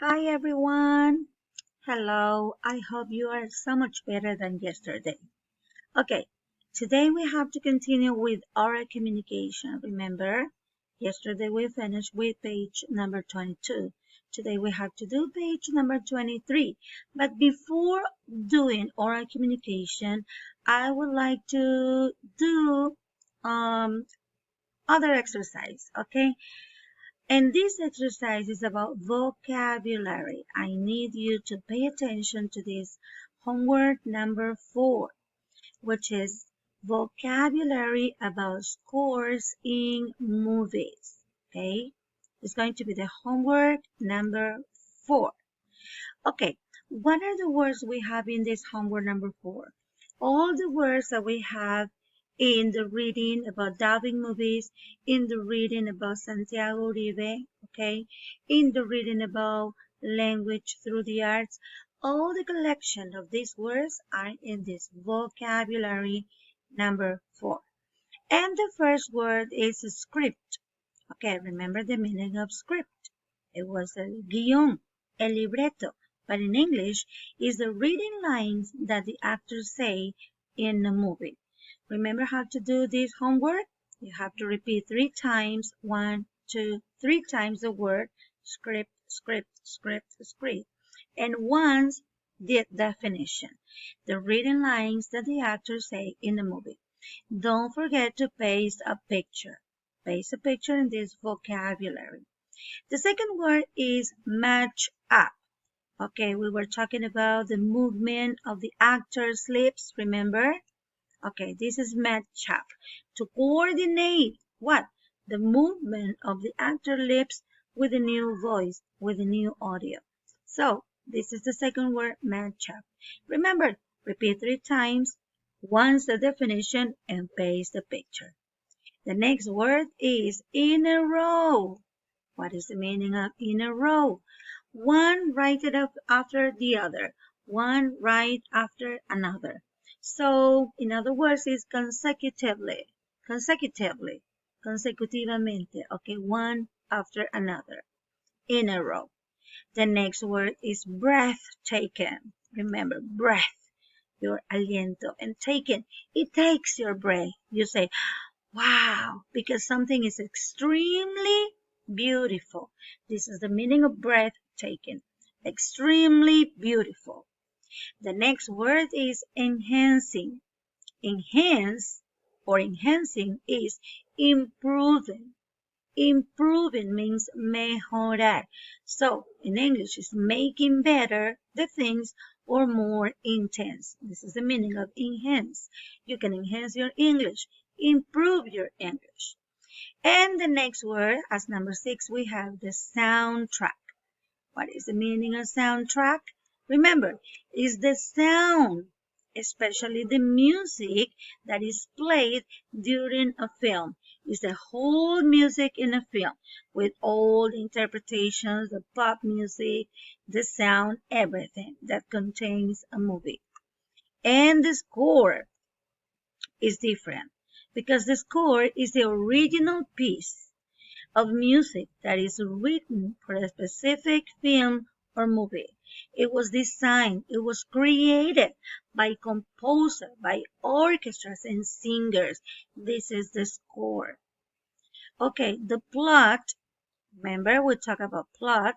Hi everyone. Hello. I hope you are so much better than yesterday. Okay, today we have to continue with oral communication. Remember, yesterday we finished with page number 22. Today we have to do page number 23. But before doing oral communication, I would like to do other exercise, okay? And this exercise is about vocabulary. I need you to pay attention to this homework number 4, which is vocabulary about scores in movies. Okay? It's going to be the homework number 4. Okay, what are the words we have in this homework number 4? All the words that we have in the reading about dubbing movies, in the reading about Santiago Uribe, okay, in the reading about language through the arts, all the collection of these words are in this vocabulary number 4. And the first word is script. Okay, remember the meaning of script. It was a guion, a libretto, but in English is the reading lines that the actors say in a movie. Remember how to do this homework? You have to repeat 3 times, 1, 2, 3 times the word script, script, script, script. And once the definition, the reading lines that the actors say in the movie. Don't forget to paste a picture. Paste a picture in this vocabulary. The second word is match up. Okay, we were talking about the movement of the actor's lips, remember? Okay, this is match up. To coordinate what? The movement of the actor lips with a new voice, with a new audio. So, this is the second word, match up. Remember, repeat 3 times, once the definition, and paste the picture. The next word is in a row. What is the meaning of in a row? One right after the other. One right after another. So, in other words, it's consecutively. Consecutively. Consecutivamente. Okay, one after another. In a row. The next word is breath taken. Remember, breath. Your aliento. And taken. It takes your breath. You say, wow, because something is extremely beautiful. This is the meaning of breathtaking. Extremely beautiful. The next word is enhancing. Enhance or enhancing is improving. Improving means mejorar. So in English, it's making better the things or more intense. This is the meaning of enhance. You can enhance your English, improve your English. And the next word, as number 6, we have the soundtrack. What is the meaning of soundtrack? Remember, it's the sound, especially the music that is played during a film. It's the whole music in a film with all the interpretations, the pop music, the sound, everything that contains a movie. And the score is different because the score is the original piece of music that is written for a specific film or movie. It was designed, it was created by composer, by orchestras and singers. This is the score. Okay, the plot, remember we talk about plot.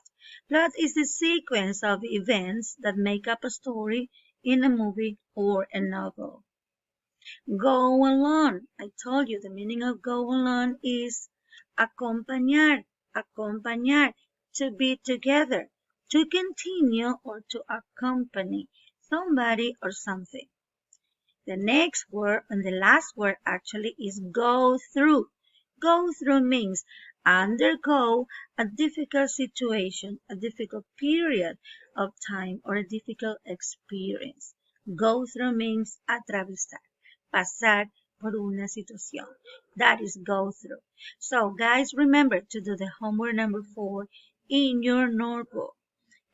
Plot is the sequence of events that make up a story in a movie or a novel. Go along. I told you the meaning of go along is acompañar, acompañar, to be together, to continue or to accompany somebody or something. The next word and the last word actually is go through. Go through means undergo a difficult situation, a difficult period of time or a difficult experience. Go through means atravesar, pasar por una situación. That is go through. So guys, remember to do the homework number 4 in your notebook.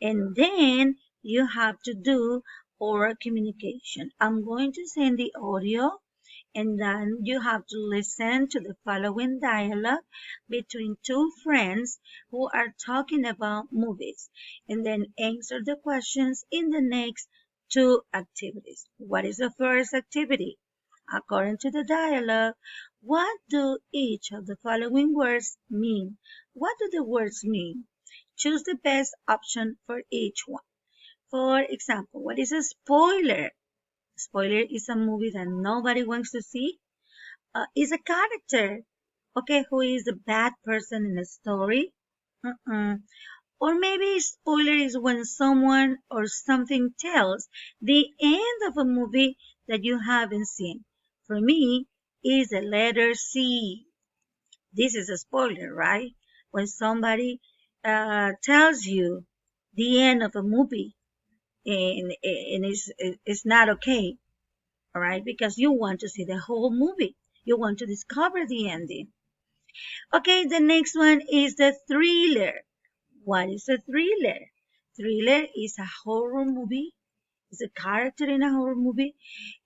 And then you have to do oral communication. I'm going to send the audio And then you have to listen to the following dialogue between two friends who are talking about movies, and then answer the questions in the next two activities. What is the first activity? According to the dialogue, what do each of the following words mean? What do the words mean? Choose the best option for each one. For example, what is a spoiler? Spoiler is a movie that nobody wants to see. Is a character, okay, who is a bad person in a story. Mm-mm. Or maybe spoiler is when someone or something tells the end of a movie that you haven't seen. For me, is the letter C. This is a spoiler, right? When somebody tells you the end of a movie and it's not okay, all right? Because you want to see the whole movie. You want to discover the ending. Okay, the next one is the thriller. What is a thriller? Thriller is a horror movie. It's a character in a horror movie.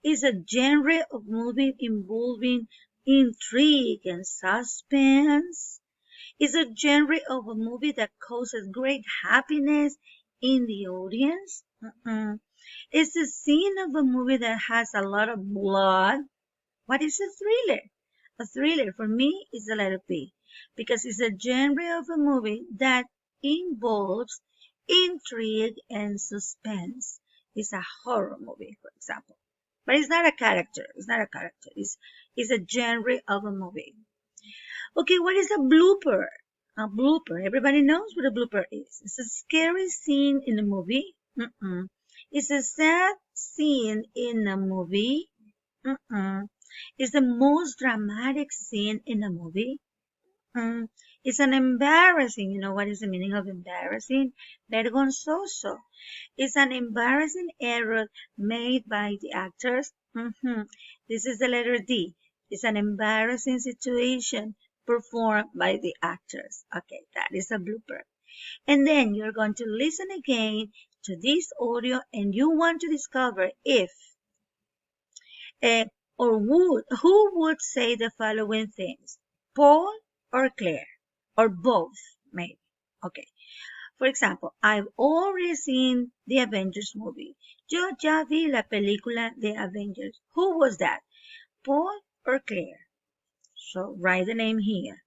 It's a genre of movie involving intrigue and suspense. It's a genre of a movie that causes great happiness in the audience. It's a scene of a movie that has a lot of blood. What is a thriller? A thriller for me is the letter B because it's a genre of a movie that involves intrigue and suspense. It's a horror movie, for example. But it's not a character. It's not a character. It's a genre of a movie. Okay, what is a blooper? A blooper. Everybody knows what a blooper is. It's a scary scene in a movie. It's a sad scene in a movie. It's the most dramatic scene in a movie. It's an embarrassing. You know what is the meaning of embarrassing? Vergonzoso. It's an embarrassing error made by the actors. This is the letter D. It's an embarrassing situation performed by the actors. Okay, that is a blooper. And then you're going to listen again to this audio and you want to discover if uh, who would say the following things? Paul or Claire? Or both, maybe. Okay. For example, I've already seen the Avengers movie. Yo ya vi la película de Avengers. Who was that? Paul or Claire? So write the name here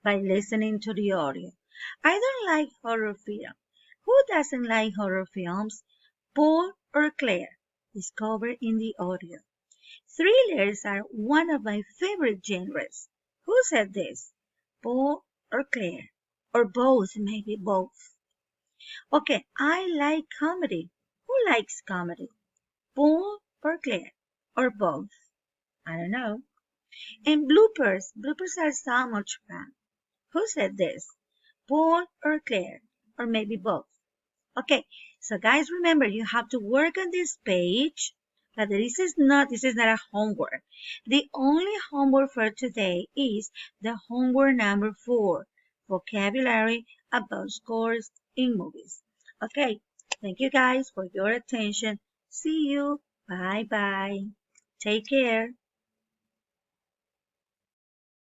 by listening to the audio. I don't like horror films. Who doesn't like horror films? Paul or Claire? Discover in the audio. Thrillers are one of my favorite genres. Who said this? Paul or Claire? Or both, maybe both. Okay, I like comedy. Who likes comedy? Paul or Claire? Or both? I don't know. And bloopers. Bloopers are so much fun. Who said this? Paul or Claire? Or maybe both? Okay, so guys, remember you have to work on this page, but this is not a homework. The only homework for today is the homework number 4, vocabulary about scores in movies. Okay, thank you guys for your attention. See you. Bye bye. Take care.